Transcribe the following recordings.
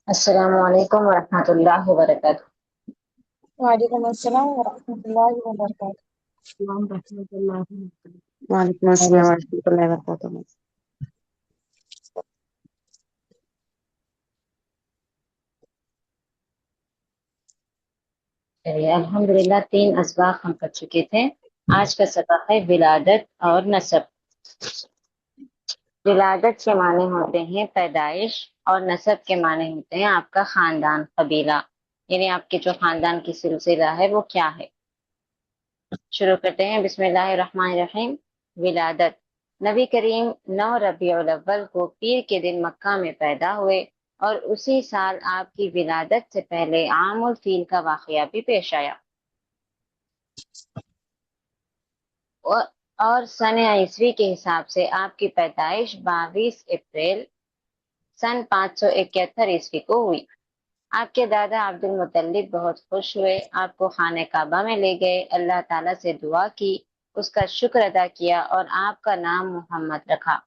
السلام علیکم ورحمۃ اللہ وبرکاتہ۔ وعلیکم السلام ورحمۃ اللہ وبرکاتہ۔ السلام ورحمۃ اللہ وبرکاتہ۔ وعلیکم السلام ورحمۃ اللہ وبرکاتہ۔ الحمدللہ 3 اسباق ہم کر چکے تھے۔ آج کا سبق ہے ولادت اور نسب۔ ولادت کے معنی ہوتے ہیں پیدائش، اور نسب کے معنی ہوتے ہیں آپ کا خاندان، قبیلہ، یعنی آپ کے جو خاندان کی سلسلہ ہے وہ کیا ہے۔ شروع کرتے ہیں، بسم اللہ الرحمن الرحیم۔ ولادت، نبی کریم 9 ربیع الاول کو پیر کے دن مکہ میں پیدا ہوئے، اور اسی سال آپ کی ولادت سے پہلے عام الفیل کا واقعہ بھی پیش آیا، اور سن عیسوی کے حساب سے آپ کی پیدائش 22 اپریل سن 571 عیسوی کو ہوئی۔ آپ کے دادا عبد المطلب بہت خوش ہوئے، آپ کو خانہ کعبہ میں لے گئے، اللہ تعالیٰ سے دعا کی، اس کا شکر ادا کیا، اور آپ کا نام محمد رکھا۔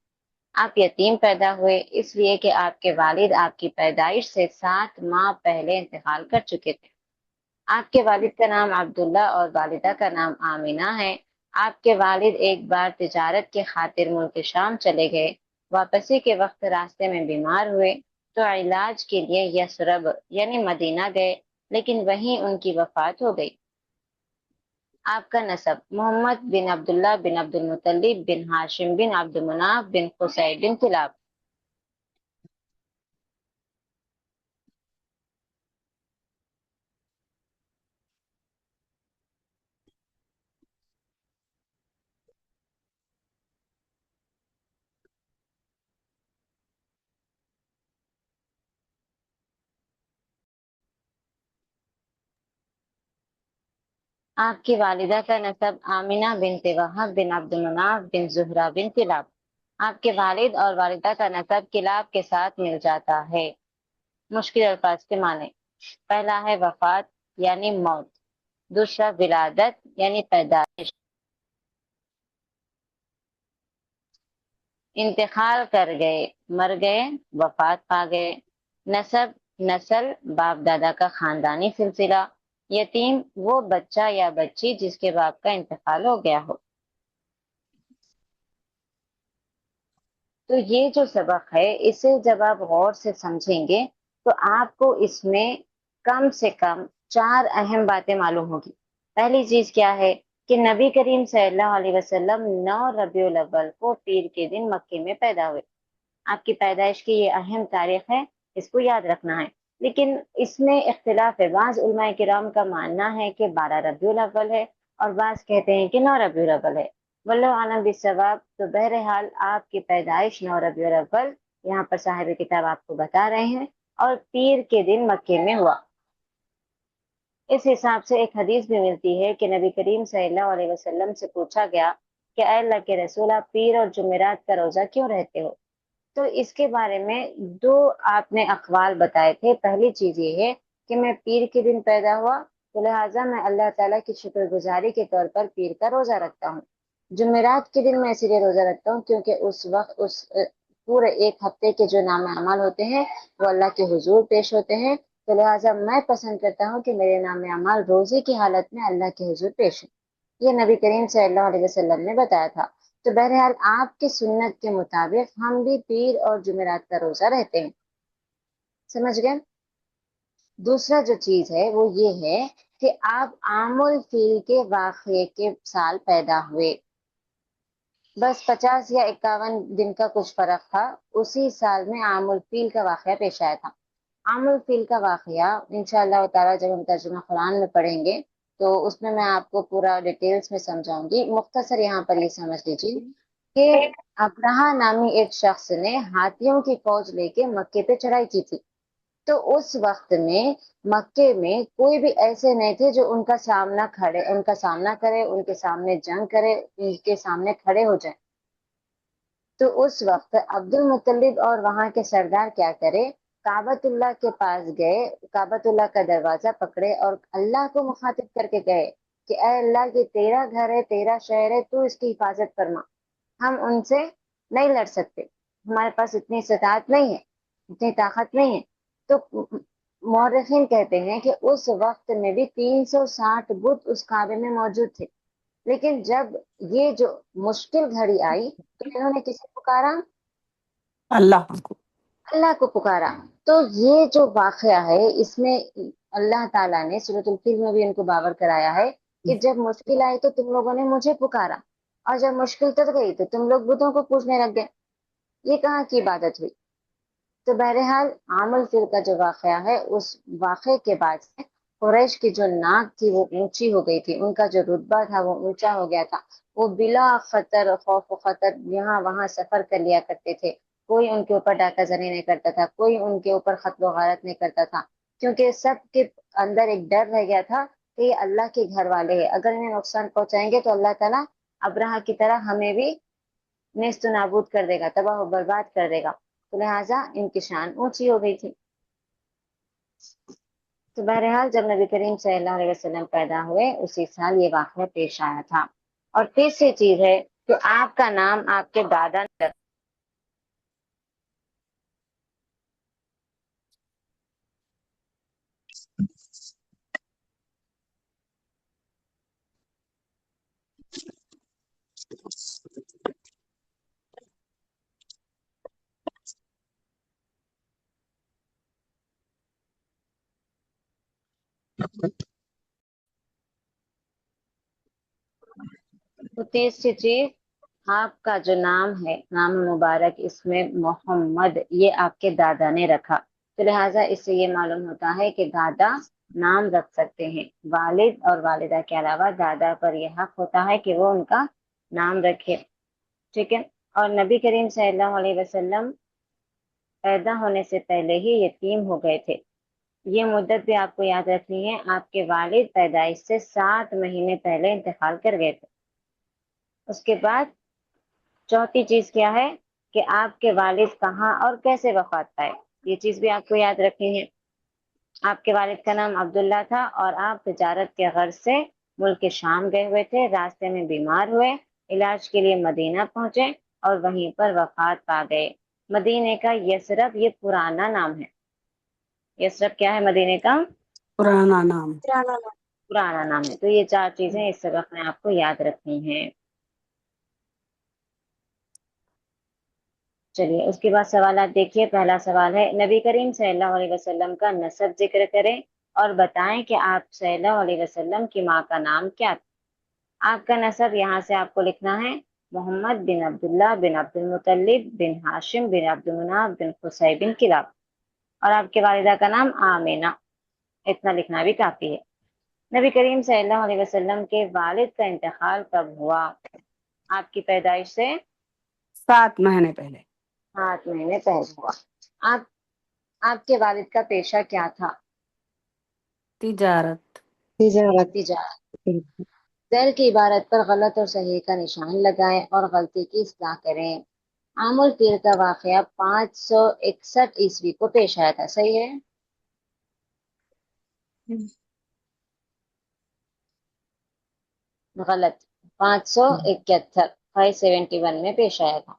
آپ یتیم پیدا ہوئے، اس لیے کہ آپ کے والد آپ کی پیدائش سے 7 ماہ پہلے انتقال کر چکے تھے۔ آپ کے والد کا نام عبداللہ اور والدہ کا نام آمینہ ہے۔ آپ کے والد ایک بار تجارت کے خاطر ملک شام چلے گئے، واپسی کے وقت راستے میں بیمار ہوئے تو علاج کے لیے یثرب یعنی مدینہ گئے، لیکن وہیں ان کی وفات ہو گئی۔ آپ کا نسب، محمد بن عبداللہ بن عبد المطلب بن ہاشم بن عبد مناف بن قصی بن کلاب۔ آپ کی والدہ کا نسب آمینہ بنت وہب بن عبد مناف بن زہرہ بن کلاب۔ آپ کے والد اور والدہ کا نسب کلاب کے ساتھ مل جاتا ہے۔ مشکل الفاظ کے معنی، پہلا ہے وفات یعنی موت، دوسرا ولادت یعنی پیدائش، انتقال کر گئے، مر گئے، وفات پا گئے، نسب نسل باپ دادا کا خاندانی سلسلہ، یتیم وہ بچہ یا بچی جس کے باپ کا انتقال ہو گیا ہو۔ تو یہ جو سبق ہے اسے جب آپ غور سے سمجھیں گے تو آپ کو اس میں کم سے کم 4 اہم باتیں معلوم ہوگی۔ پہلی چیز کیا ہے کہ نبی کریم صلی اللہ علیہ وسلم 9 ربیع الاول کو پیر کے دن مکے میں پیدا ہوئے۔ آپ کی پیدائش کی یہ اہم تاریخ ہے، اس کو یاد رکھنا ہے۔ لیکن اس میں اختلاف ہے، بعض علماء کرام کا ماننا ہے کہ 12 ربیع الاول ہے، اور بعض کہتے ہیں کہ 9 ربیع الاول ہے۔ واللہ اعلم بالصواب۔ تو بہرحال آپ کی پیدائش 9 ربیع الاول یہاں پر صاحب کتاب آپ کو بتا رہے ہیں، اور پیر کے دن مکے میں ہوا۔ اس حساب سے ایک حدیث بھی ملتی ہے کہ نبی کریم صلی اللہ علیہ وسلم سے پوچھا گیا کہ اے اللہ کے رسول، آپ پیر اور جمعرات کا روزہ کیوں رہتے ہو؟ تو اس کے بارے میں 2 آپ نے اقوال بتائے تھے۔ پہلی چیز یہ ہے کہ میں پیر کے دن پیدا ہوا تو لہٰذا میں اللہ تعالیٰ کی شکر گزاری کے طور پر پیر کا روزہ رکھتا ہوں۔ جمعرات کے دن میں اسی لیے روزہ رکھتا ہوں کیونکہ اس وقت اس پورے ایک ہفتے کے جو نام اعمال ہوتے ہیں وہ اللہ کے حضور پیش ہوتے ہیں، تو لہٰذا میں پسند کرتا ہوں کہ میرے نام اعمال روزے کی حالت میں اللہ کے حضور پیش ہوں۔ یہ نبی کریم صلی اللہ علیہ وسلم نے بتایا تھا۔ تو بہرحال آپ کی سنت کے مطابق ہم بھی پیر اور جمعرات کا روزہ رہتے ہیں۔ سمجھ گئے؟ دوسرا جو چیز ہے وہ یہ ہے کہ آپ عام الفیل کے واقعے کے سال پیدا ہوئے، بس 50 یا 51 دن کا کچھ فرق تھا، اسی سال میں عام الفیل کا واقعہ پیش آیا تھا۔ عام الفیل کا واقعہ انشاءاللہ تعالیٰ جب ہم ترجمہ قرآن میں پڑھیں گے تو اس میں آپ کو پورا ڈیٹیلز میں سمجھاؤں گی۔ مختصر یہاں پر یہ سمجھ لیجیے کہ ابرہہ نامی ایک شخص نے ہاتھیوں کی فوج لے کے مکے پہ چڑھائی کی تھی، تو اس وقت میں مکے میں کوئی بھی ایسے نہیں تھے جو ان کا سامنا کرے، ان کے سامنے جنگ کرے، ان کے سامنے کھڑے ہو جائیں۔ تو اس وقت عبد المطلب اور وہاں کے سردار کیا کرے، کعبۃ اللہ کے پاس گئے، کعبۃ اللہ کا دروازہ پکڑے اور اللہ کو مخاطب کر کے گئے کہ اے اللہ، یہ تیرا گھر ہے، تیرا شہر ہے، تو اس کی حفاظت فرما، ہم ان سے نہیں لڑ سکتے، ہمارے پاس اتنی استطاعت نہیں ہے، اتنی طاقت نہیں ہے، تو مورخین کہتے ہیں کہ اس وقت میں بھی 360 بت اس کعبے میں موجود تھے، لیکن جب یہ جو مشکل گھڑی آئی تو انہوں نے کسے پکارا؟ اللہ کو۔ اللہ کو پکارا۔ تو یہ جو واقعہ ہے اس میں اللہ تعالیٰ نے سورۃ الفیل میں بھی ان کو باور کرایا ہے کہ جب مشکل آئی تو تم لوگوں نے مجھے پکارا، اور جب مشکل تر گئی تو تم لوگ بتوں کو پوچھنے لگ گئے۔ یہ کہاں کی عبادت ہوئی؟ تو بہرحال عام الفیل کا جو واقعہ ہے، اس واقعے کے بعد سے قریش کی جو ناک تھی وہ اونچی ہو گئی تھی، ان کا جو رتبہ تھا وہ اونچا ہو گیا تھا، وہ بلا خطر خوف و خطر یہاں وہاں سفر کر لیا کرتے تھے، کوئی ان کے اوپر ڈاکہ زنی نہیں کرتا تھا، کوئی ان کے اوپر قتل و غارت نہیں کرتا تھا، کیونکہ سب کے اندر ایک ڈر رہ گیا تھا کہ یہ اللہ کے گھر والے ہیں، اگر انہیں نقصان پہنچائیں گے تو اللہ تعالیٰ ابراہ کی طرح ہمیں بھی نیست و نابود کر دے گا، تباہ و برباد کر دے گا، تو لہٰذا ان کی شان اونچی ہو گئی تھی۔ تو بہرحال جب نبی کریم صلی اللہ علیہ وسلم پیدا ہوئے اسی سال یہ واقعہ پیش آیا تھا۔ اور تیسری چیز ہے کہ آپ کا نام آپ کے دادا نے رکھا۔ تو تیسری چیز، آپ کا جو نام ہے، نام مبارک، اس میں محمد، یہ آپ کے دادا نے رکھا، تو لہٰذا اس سے یہ معلوم ہوتا ہے کہ دادا نام رکھ سکتے ہیں، والد اور والدہ کے علاوہ دادا پر یہ حق ہوتا ہے کہ وہ ان کا نام رکھے، ٹھیک ہے۔ اور نبی کریم صلی اللہ علیہ وسلم پیدا ہونے سے پہلے ہی یتیم ہو گئے تھے، یہ مدت بھی آپ کو یاد رکھنی ہے، آپ کے والد پیدائش سے 7 مہینے پہلے انتقال کر گئے تھے۔ اس کے بعد چوتھی چیز کیا ہے کہ آپ کے والد کہاں اور کیسے وفات پائے، یہ چیز بھی آپ کو یاد رکھنی ہے۔ آپ کے والد کا نام عبداللہ تھا اور آپ تجارت کے غرض سے ملک شام گئے ہوئے تھے، راستے میں بیمار ہوئے، علاج کے لیے مدینہ پہنچے اور وہیں پر وفات پا گئے۔ مدینے کا یثرب یہ پرانا نام ہے، یثرب کیا ہے مدینے کا؟ پرانا نام۔ پرانا نام ہے۔ تو یہ 4 چیزیں اس سبق میں آپ کو یاد رکھنی ہیں۔ چلیے اس کے بعد سوالات دیکھیے۔ پہلا سوال ہے، نبی کریم صلی اللہ علیہ وسلم کا نسب ذکر کریں اور بتائیں کہ آپ صلی اللہ علیہ وسلم کی ماں کا نام کیا تھا۔ آپ کا نسب یہاں سے آپ کو لکھنا ہے محمد بن عبداللہ بن عبد المطلب بن ہاشم بن عبد مناف بن قصی بن کلاب، اور آپ کے والدہ کا نام آمینہ، اتنا لکھنا بھی کافی ہے۔ نبی کریم صلی اللہ علیہ وسلم کے والد کا انتقال کب ہوا؟ آپ کی پیدائش سے 7 مہینے پہلے۔ 8 مہینے پہلے ہوا۔ آپ کے والد کا پیشہ کیا تھا؟ تجارت۔ تجارت۔ ذیل کی عبارت پر غلط اور صحیح کا نشان لگائیں اور غلطی کی اصلاح کریں۔ عام الفیل کا واقعہ 561 عیسوی کو پیش آیا تھا، صحیح ہے؟ غلط، 571، 571 میں پیش آیا تھا۔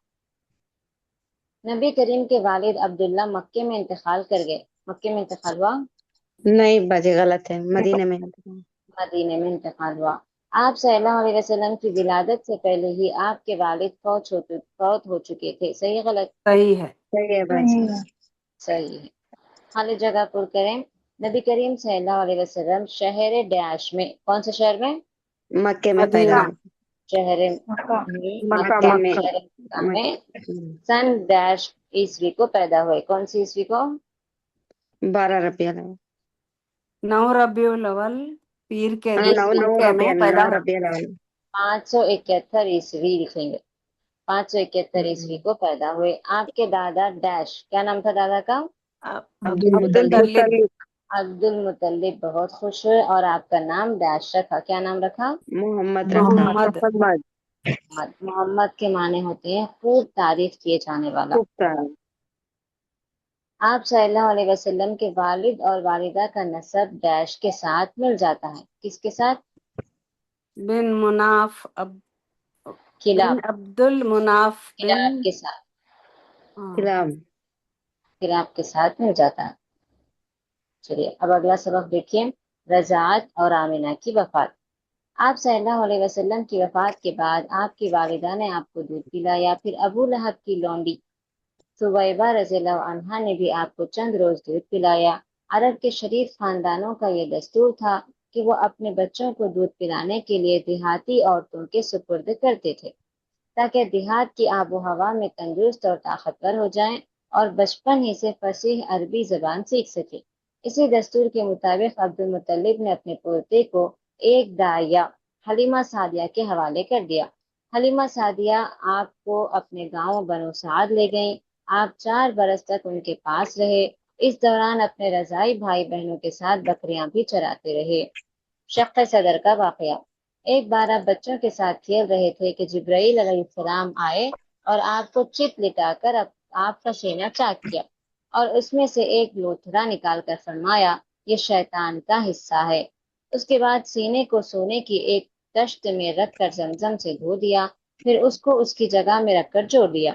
نبی کریم کے والد عبداللہ مکے میں انتقال کر گئے، مکے میں انتقال ہوا؟ نہیں باجی غلط ہے، مدینے میں۔ مدینے میں انتقال ہوا۔ آپ صلی اللہ علیہ وسلم کی ولادت سے پہلے ہی آپ کے والد فوت ہو چکے تھے، صحیح غلط؟ صحیح ہے۔ صحیح ہے۔ صحیح ہے۔ خالی جگہ پر کریں۔ نبی کریم صلی اللہ علیہ وسلم شہر ڈیش میں، کون سے شہر میں؟ مکے میں مدینہ پیدا شہر مکہ۔ مکہ میں۔ شہر مکہ میں سن ڈیش عیسوی کو پیدا ہوئے، کون سی عیسوی کو؟ 12 ربیع الاول۔ 9 ربیع الاول پیر کے ہاں، دن 9 مکے میں پیدا ہوئے۔ ربیع الاول۔ 571 عیسوی لکھیں گے، 571 عیسوی کو پیدا ہوئے۔ آپ کے دادا ڈیش، کیا نام تھا دادا کا؟ عبد المطلب۔ عبد المطلب، بہت خوش ہوئے اور آپ کا نام ڈیش رکھا، کیا نام رکھا؟ محمد رکھا۔ محمد کے معنی ہوتے ہیں خوب تعریف کیے جانے والا۔ آپ صلی اللہ علیہ وسلم کے والد اور والدہ کا نسب ڈیش کے ساتھ مل جاتا ہے، کس کے ساتھ؟ بن مناف کلاب، بن عبد المناف بن کلاب کے ساتھ، کلاب۔ کلاب کے ساتھ مل جاتا ہے۔ چلیے اب اگلا سبق دیکھیے، رضاعت اور آمنہ کی وفات۔ آپ صلی اللہ علیہ وسلم کی وفات کے بعد آپ کی والدہ نے آپ کو دودھ پلایا، پھر ابو لہب کی لونڈی سویبہ رضی اللہ عنہا نے بھی آپ کو چند روز دودھ پلایا۔ عرب کے شریف خاندانوں کا یہ دستور تھا کہ وہ اپنے بچوں کو دودھ پلانے کے لیے دیہاتی عورتوں کے سپرد کرتے تھے تاکہ دیہات کی آب و ہوا میں تندرست اور طاقتور ہو جائیں اور بچپن ہی سے فصیح عربی زبان سیکھ سکے۔ اسی دستور کے مطابق عبد المطلب نے اپنے پوتے کو ایک داعیہ حلیمہ سعدیہ کے حوالے کر دیا۔ حلیمہ سعدیہ آپ کو اپنے گاؤں بنو سعد لے گئیں۔ آپ 4 برس تک ان کے پاس رہے۔ اس دوران اپنے رضاعی بھائی بہنوں کے ساتھ بکریاں بھی چراتے رہے۔ شق صدر کا واقعہ۔ ایک بار آپ بچوں کے ساتھ کھیل رہے تھے کہ جبرائیل علیہ السلام آئے اور آپ کو چت لٹا کر آپ کا سینہ چاک کیا اور اس میں سے ایک لوتھڑا نکال کر فرمایا، یہ شیطان کا حصہ ہے۔ اس کے بعد سینے کو سونے کی ایک تشت میں رکھ کر زمزم سے دھو دیا، پھر اس کو اس کی جگہ میں رکھ کر جوڑ دیا۔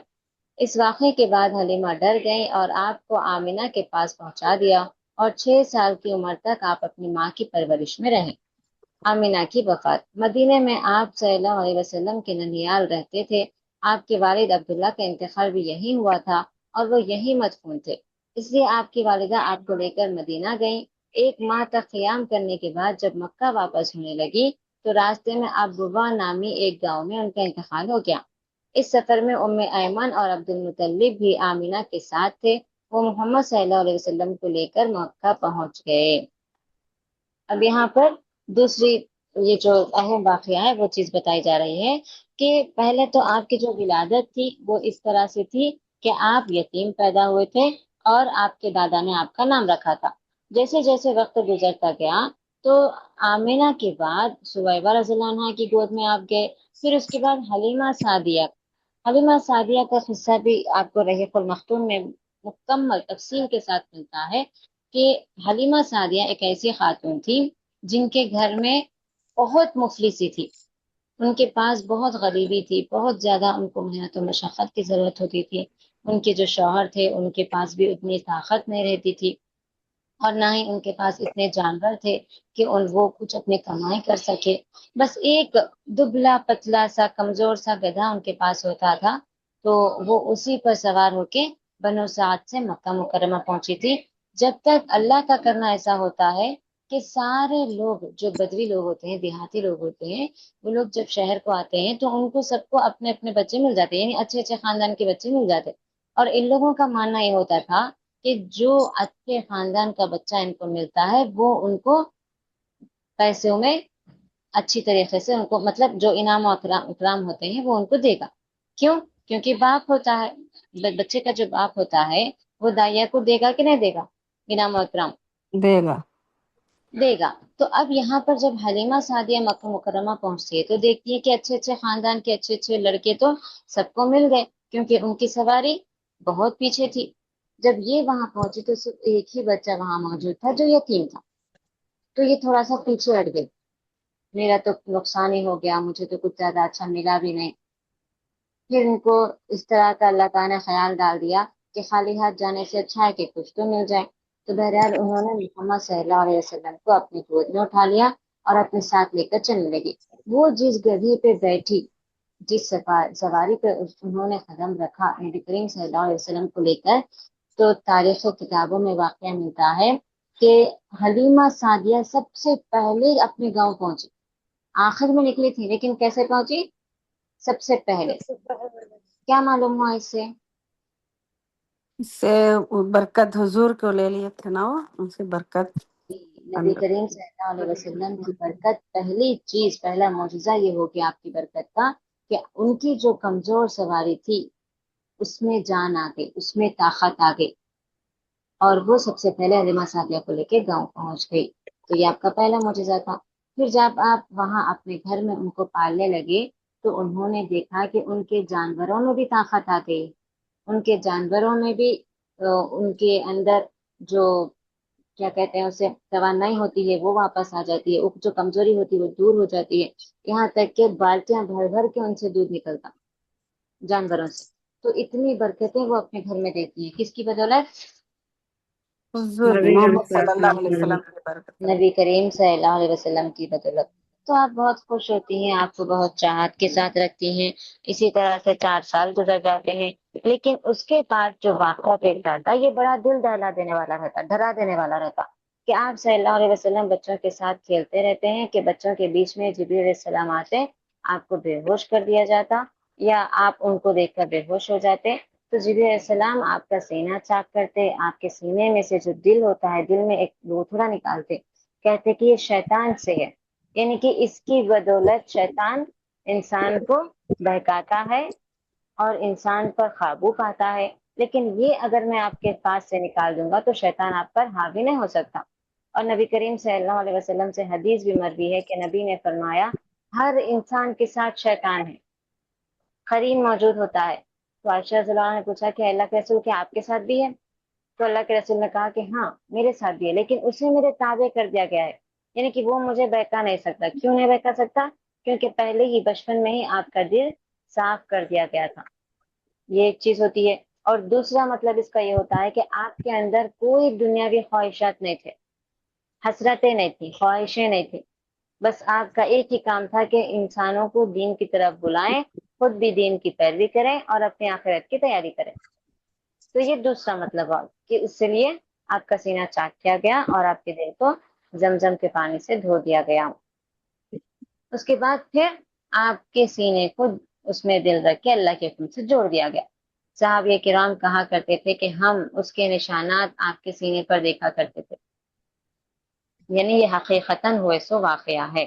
اس واقعے کے بعد حلیمہ ڈر گئیں اور آپ کو آمنہ کے پاس پہنچا دیا اور 6 سال کی عمر تک آپ اپنی ماں کی پرورش میں رہیں۔ آمنہ کی وفات۔ مدینے میں آپ صلی اللہ علیہ وسلم کے ننیال رہتے تھے۔ آپ کے والد عبداللہ کا انتقال بھی یہی ہوا تھا اور وہ یہی مدفون تھے، اس لیے آپ کی والدہ آپ کو لے کر مدینہ گئیں۔ 1 ماہ تک قیام کرنے کے بعد جب مکہ واپس ہونے لگی تو راستے میں ابوا نامی ایک گاؤں میں ان کا انتقال ہو گیا۔ اس سفر میں ام ایمن اور عبد المطلب بھی آمنہ کے ساتھ تھے۔ وہ محمد صلی اللہ علیہ وسلم کو لے کر مکہ پہنچ گئے۔ اب یہاں پر دوسری یہ جو اہم واقعہ ہے وہ چیز بتائی جا رہی ہے کہ پہلے تو آپ کی جو ولادت تھی وہ اس طرح سے تھی کہ آپ یتیم پیدا ہوئے تھے اور آپ کے دادا نے آپ کا نام رکھا تھا۔ جیسے جیسے وقت گزرتا گیا تو آمنہ کے بعد سویبہ رضی اللہ عنہا کی گود میں آپ گئے، پھر اس کے بعد حلیمہ سعدیہ کا قصہ بھی آپ کو رحیق المختوم میں مکمل تفصیل کے ساتھ ملتا ہے کہ حلیمہ سعدیہ ایک ایسی خاتون تھی جن کے گھر میں بہت مفلسی تھی، ان کے پاس بہت غریبی تھی، بہت زیادہ ان کو محنت و مشقت کی ضرورت ہوتی تھی۔ ان کے جو شوہر تھے ان کے پاس بھی اتنی طاقت نہیں رہتی تھی اور نہ ہی ان کے پاس اتنے جانور تھے کہ وہ کچھ اپنے کمائی کر سکے۔ بس ایک دبلا پتلا سا کمزور سا گدھا ان کے پاس ہوتا تھا، تو وہ اسی پر سوار ہو کے بنو سعد سے مکہ مکرمہ پہنچی تھی۔ جب تک اللہ کا کرنا ایسا ہوتا ہے کہ سارے لوگ جو بدوی لوگ ہوتے ہیں، دیہاتی لوگ ہوتے ہیں، وہ لوگ جب شہر کو آتے ہیں تو ان کو سب کو اپنے اپنے بچے مل جاتے ہیں، یعنی اچھے اچھے خاندان کے بچے مل جاتے، اور ان لوگوں کا ماننا یہ ہوتا تھا کہ جو اچھے خاندان کا بچہ ان کو ملتا ہے وہ ان کو پیسوں میں اچھی طریقے سے ان کو مطلب جو انعام و اکرام ہوتے ہیں وہ ان کو دے گا۔ کیوں؟ کیونکہ باپ ہوتا ہے، بچے کا جو باپ ہوتا ہے وہ دائیا کو دے گا کہ نہیں دے گا، انعام و اکرام دے گا۔ دے گا۔ تو اب یہاں پر جب حلیمہ سعدیہ مکہ مکرمہ پہنچتی ہے تو دیکھتی ہے کہ اچھے اچھے خاندان کے اچھے اچھے لڑکے تو سب کو مل گئے، کیونکہ ان کی سواری بہت پیچھے تھی۔ جب یہ وہاں پہنچی تو صرف ایک ہی بچہ وہاں موجود تھا جو یتیم تھا، تو یہ تھوڑا سا پیچھے ہٹ گئی، میرا تو نقصان ہی ہو گیا، مجھے تو کچھ زیادہ اچھا ملا بھی نہیں۔ پھر ان کو اس طرح کا اللہ تعالیٰ نے خیال ڈال دیا کہ خالی ہاتھ جانے سے اچھا ہے کہ کچھ تو مل جائے۔ تو بہرحال انہوں نے محمد صلی اللہ علیہ وسلم کو اپنی گود میں اٹھا لیا اور اپنے ساتھ لے کر چلنے لگی۔ وہ جس گدھے پہ بیٹھی، جس سواری پہ انہوں نے قدم رکھا نبی کریم صلی اللہ علیہ وسلم کو لے کر، تو تاریخ و کتابوں میں واقعہ ملتا ہے کہ حلیمہ سعدیہ سب سے پہلے اپنے گاؤں پہنچی، آخر میں نکلی تھی لیکن کیسے پہنچی؟ سب سے پہلے۔ کیا معلوم ہوا اس سے؟ اس سے برکت حضور کو لے لیے تھے نا، وہ ان سے برکت نبی کریم صلی اللہ علیہ وسلم کی برکت، پہلی چیز، پہلا معجزہ یہ ہو گیا آپ کی برکت کا کہ ان کی جو کمزور سواری تھی اس میں جان آ گئی، اس میں طاقت آ گئی، اور وہ سب سے پہلے حلیمہ سعدیہ کو لے کے گاؤں پہنچ گئی۔ تو یہ آپ کا پہلا معجزہ تھا۔ پھر جب آپ وہاں اپنے گھر میں ان کو پالنے لگے تو انہوں نے دیکھا کہ ان کے جانوروں میں بھی طاقت آ گئی، ان کے جانوروں میں بھی ان کے اندر جو کیا کہتے ہیں اسے توانائی ہوتی ہے وہ واپس آ جاتی ہے، جو کمزوری ہوتی ہے وہ دور ہو جاتی ہے، یہاں تک کہ بالٹیاں بھر بھر کے ان سے دودھ نکلتا جانوروں سے۔ تو اتنی برکتیں وہ اپنے گھر میں دیتی ہیں، کس کی بدولت؟ حضور نبی کریم محمد صلی صلی اللہ اللہ علیہ علیہ وسلم۔ وسلم کی برکت۔ نبی کریم صلی اللہ علیہ وسلم کی بدولت تو آپ بہت خوش ہوتی ہیں، آپ کو بہت چاہت کے ساتھ رکھتی ہیں۔ اسی طرح سے 4 سال گزر جاتے ہیں، لیکن اس کے بعد جو واقعہ پیش آتا یہ بڑا دل دہلا دینے والا رہتا، ڈرا دینے والا رہتا کہ آپ صلی اللہ علیہ وسلم بچوں کے ساتھ کھیلتے رہتے ہیں کہ بچوں کے بیچ میں جبریل علیہ السلام آتے، آپ کو بے ہوش کر دیا جاتا یا آپ ان کو دیکھ کر بے ہوش ہو جاتے، تو جبریل علیہ السلام آپ کا سینہ چاک کرتے، آپ کے سینے میں سے جو دل ہوتا ہے، دل میں ایک لوتھڑا نکالتے، کہتے کہ یہ شیطان سے ہے، یعنی کہ اس کی بدولت شیطان انسان کو بہکاتا ہے اور انسان پر قابو پاتا ہے، لیکن یہ اگر میں آپ کے پاس سے نکال دوں گا تو شیطان آپ پر حاوی نہیں ہو سکتا۔ اور نبی کریم صلی اللہ علیہ وسلم سے حدیث بھی مروی ہے کہ نبی نے فرمایا ہر انسان کے ساتھ شیطان ہے، قرین موجود ہوتا ہے۔ تو عائشہ رضی اللہ عنہا نے پوچھا کہ اللہ کے رسول کیا آپ کے ساتھ بھی ہے؟ تو اللہ کے رسول نے کہا کہ ہاں میرے ساتھ بھی ہے، لیکن اسے میرے تابع کر دیا گیا ہے، یعنی کہ وہ مجھے بہکا نہیں سکتا۔ کیوں نہیں بہکا سکتا؟ کیونکہ پہلے ہی بچپن میں ہی آپ کا دل صاف کر دیا گیا تھا، یہ ایک چیز ہوتی ہے۔ اور دوسرا مطلب اس کا یہ ہوتا ہے کہ آپ کے اندر کوئی دنیاوی خواہشات نہیں تھے، حسرتیں نہیں تھی، خواہشیں نہیں تھی، بس آپ کا ایک ہی کام تھا کہ انسانوں کو دین کی طرف بلائیں، خود بھی دین کی پیروی کریں اور اپنی آخرت کی تیاری کریں۔ تو یہ دوسرا مطلب ہے کہ اس سے لیے آپ کا سینہ چاک کیا گیا اور آپ کے دل کو زمزم کے پانی سے دھو دیا گیا۔ اس کے بعد پھر آپ کے سینے کو اس میں دل رکھ کے اللہ کے حکم سے جوڑ دیا گیا۔ صحابہ کرام کہا کرتے تھے کہ ہم اس کے نشانات آپ کے سینے پر دیکھا کرتے تھے، یعنی یہ حقیقتاً ہوئے سو واقعہ ہے۔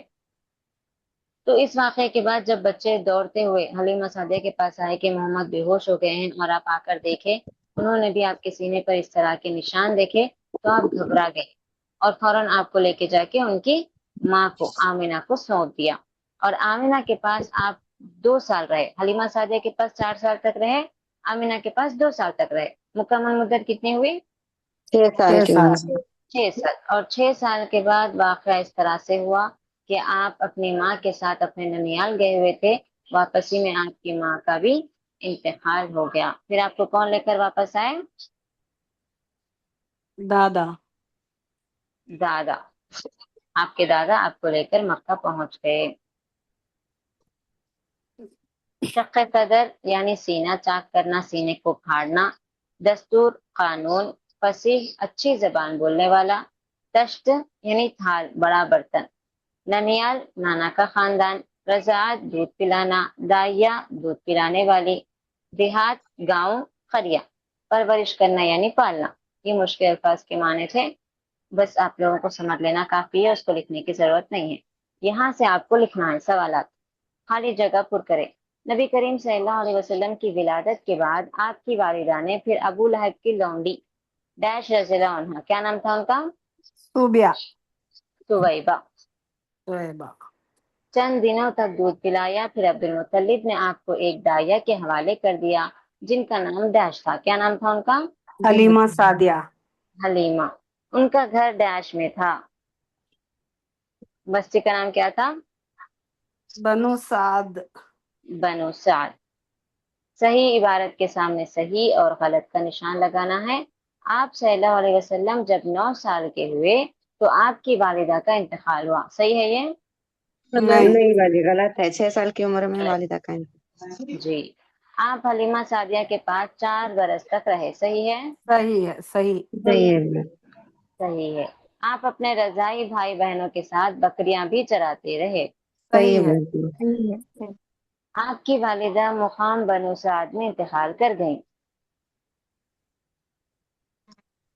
تو اس واقعے کے بعد جب بچے دوڑتے ہوئے حلیمہ سعدیہ کے پاس آئے کہ محمد بے ہوش ہو گئے ہیں اور آپ آ کر دیکھے، انہوں نے بھی آپ کے سینے پر اس طرح کے نشان دیکھے تو آپ گھبرا گئے اور فوراً آپ کو لے کے جا کے ان کی ماں کو آمینہ کو سونپ دیا، اور آمینہ کے پاس آپ 2 سال رہے۔ حلیمہ سعدیہ کے پاس 4 سال تک رہے، آمینہ کے پاس 2 سال تک رہے۔ مکمل مدت کتنی ہوئی؟ 6 سال 6 کی سال عمر۔ 6 سال۔ اور 6 سال کے بعد واقعہ اس طرح سے ہوا کہ آپ اپنی ماں کے ساتھ اپنے ننیال گئے ہوئے تھے، واپسی میں آپ کی ماں کا بھی انتقال ہو گیا۔ پھر آپ کو کون لے کر واپس آئے؟ دادا۔ دادا، آپ کے دادا آپ کو لے کر مکہ پہنچ گئے۔ شق صدر یعنی سینہ چاک کرنا، سینے کو پھاڑنا، دستور، قانون، فصیح اچھی زبان بولنے والا، تشت یعنی تھال بڑا برتن، ننیال نانا کا خاندان، رضاعت دودھ پلانا، دائیا دودھ پلانے والی، دیہات گاؤں قریہ، پرورش کرنا یعنی پالنا۔ یہ مشکل الفاظ کے معنی تھے، بس آپ لوگوں کو سمجھ لینا کافی ہے، اس کو لکھنے کی ضرورت نہیں ہے۔ یہاں سے آپ کو لکھنا ہے سوالات، خالی جگہ پر کرے۔ نبی کریم صلی اللہ علیہ وسلم کی ولادت کے بعد آپ کی والدہ نے پھر ابو لہب کی لونڈی ڈیش رضی اللہ عنہ، کیا نام تھا ان کا؟ صوبیہ۔ سویبہ، طیبہ۔ چند دنوں تک دودھ پلایا، پھر عبد المطلب نے آپ کو ایک دائیا کے حوالے کر دیا جن کا نام ڈیش تھا۔ کیا نام تھا ان کا؟ حلیمہ سعدیہ۔ حلیمہ۔ ان کا گھر ڈیش میں تھا، بستی کا نام کیا تھا؟ بنو سعد۔ بنو سعد۔ صحیح عبارت کے سامنے صحیح اور غلط کا نشان لگانا ہے۔ آپ صلی اللہ علیہ وسلم جب 9 سال کے ہوئے تو آپ کی والدہ کا انتقال ہوا، صحیح ہے یہ؟ نہیں، نہیں والی غلط ہے، 6 سال کی عمر میں والدہ کا انتقال۔ جی۔ آپ حلیمہ سعدیہ کے پاس 4 برس تک رہے، صحیح ہے؟ صحیح ہے، صحیح۔ صحیح ہے۔ صحیح ہے۔ آپ اپنے رضائی بھائی بہنوں کے ساتھ بکریاں بھی چراتے رہے۔ صحیح صحیح ہے۔ ہے۔ آپ کی والدہ مقام بنو سعد میں انتقال کر گئیں۔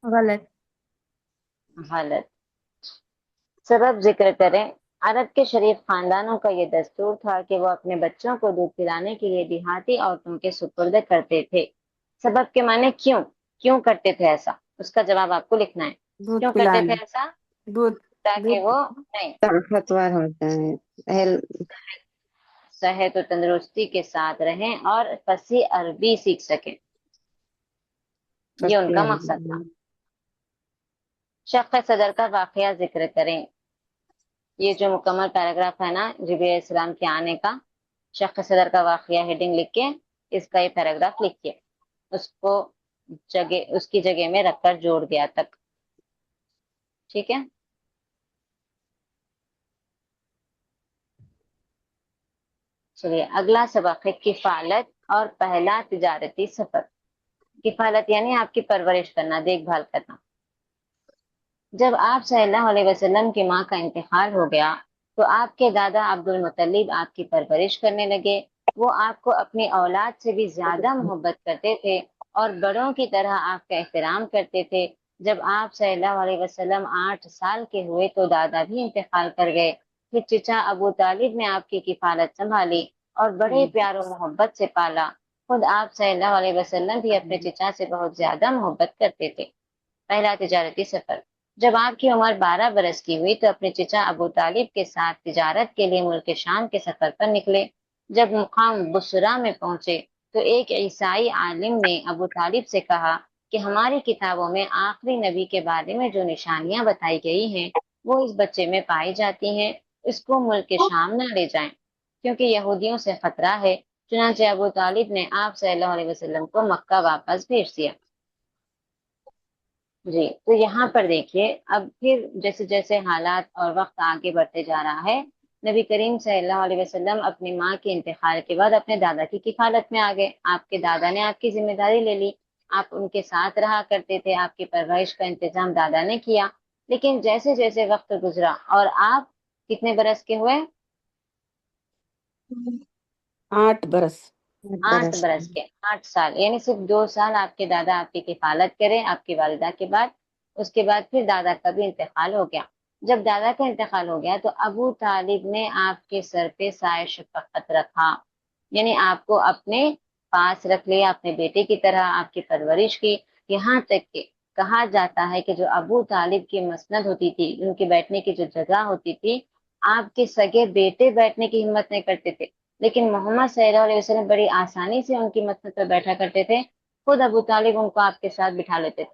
غلط۔ غلط۔ سبب ذکر کریں۔ عرب کے شریف خاندانوں کا یہ دستور تھا کہ وہ اپنے بچوں کو دودھ پلانے کے لیے دیہاتی عورتوں کے سپرد کرتے تھے۔ سبب کے معنی کیوں کرتے تھے ایسا، اس کا جواب آپ کو لکھنا ہے۔ دودھ کیوں کرتے پلانے۔ تھے ایسا؟ دودھ تاکہ وہ نہیں، طاقتور ہوتا ہے، صحت و تندرستی کے ساتھ رہیں اور فصیح عربی سیکھ سکیں، یہ ان کا مقصد تھا۔ شق صدر کا واقعہ ذکر کریں۔ یہ جو مکمل پیراگراف ہے نا جبریل علیہ السلام کے آنے کا، شق صدر کا واقعہ ہیڈنگ لکھ کے اس کا یہ پیراگراف لکھیے، اس کو اس کی جگہ میں رکھ کر جوڑ دیا تک۔ ٹھیک ہے. چلیے اگلا سبق ہے کفالت اور پہلا تجارتی سفر. کفالت یعنی آپ کی پرورش کرنا، دیکھ بھال کرنا. جب آپ صلی اللہ علیہ وسلم کی ماں کا انتقال ہو گیا تو آپ کے دادا عبد المطلب آپ کی پرورش کرنے لگے. وہ آپ کو اپنی اولاد سے بھی زیادہ محبت کرتے تھے اور بڑوں کی طرح آپ کا احترام کرتے تھے. جب آپ صلی اللہ علیہ وسلم 8 سال کے ہوئے تو دادا بھی انتقال کر گئے. پھر چچا ابو طالب نے آپ کی کفالت سنبھالی اور بڑے پیار و محبت سے پالا. خود آپ صلی اللہ علیہ وسلم بھی اپنے چچا سے بہت زیادہ محبت کرتے تھے. پہلا تجارتی سفر. جب آپ کی عمر 12 برس کی ہوئی تو اپنے چچا ابو طالب کے ساتھ تجارت کے لیے ملک شام کے سفر پر نکلے. جب مقام بصرہ میں پہنچے تو ایک عیسائی عالم نے ابو طالب سے کہا کہ ہماری کتابوں میں آخری نبی کے بارے میں جو نشانیاں بتائی گئی ہیں وہ اس بچے میں پائی جاتی ہیں. اس کو ملک شام نہ لے جائیں کیونکہ یہودیوں سے خطرہ ہے. چنانچہ ابو طالب نے آپ صلی اللہ علیہ وسلم کو مکہ واپس بھیج دیا. جی تو یہاں پر دیکھیے اب پھر جیسے جیسے حالات اور وقت آگے بڑھتے جا رہا ہے نبی کریم صلی اللہ علیہ وسلم اپنی ماں کے انتقال کے بعد اپنے دادا کی کفالت میں آ گئے. آپ کے دادا نے آپ کی ذمہ داری لے لی. آپ ان کے ساتھ رہا کرتے تھے. آپ کی پرورش کا انتظام دادا نے کیا. لیکن جیسے جیسے وقت گزرا اور آپ کتنے برس کے ہوئے؟ 8 برس. 8 برس کے. 8 سال یعنی صرف 2 سال آپ کے دادا آپ کی کفالت کرے آپ کی والدہ کے بعد. اس کے بعد پھر دادا کا بھی انتقال ہو گیا. جب دادا کا انتقال ہو گیا تو ابو طالب نے آپ کے سر پہ سایہ شفقت رکھا، یعنی آپ کو اپنے پاس رکھ لیا، اپنے بیٹے کی طرح آپ کی پرورش کی. یہاں تک کہ کہا جاتا ہے کہ جو ابو طالب کی مسند ہوتی تھی، ان کے بیٹھنے کی جو جگہ ہوتی تھی، آپ کے سگے بیٹے بیٹھنے کی ہمت نہیں کرتے تھے لیکن محمد صلی اللہ علیہ وسلم بڑی آسانی سے ان کی مسند پر بیٹھا کرتے تھے. خود ابو طالب ان کو آپ کے ساتھ بٹھا لیتے تھے.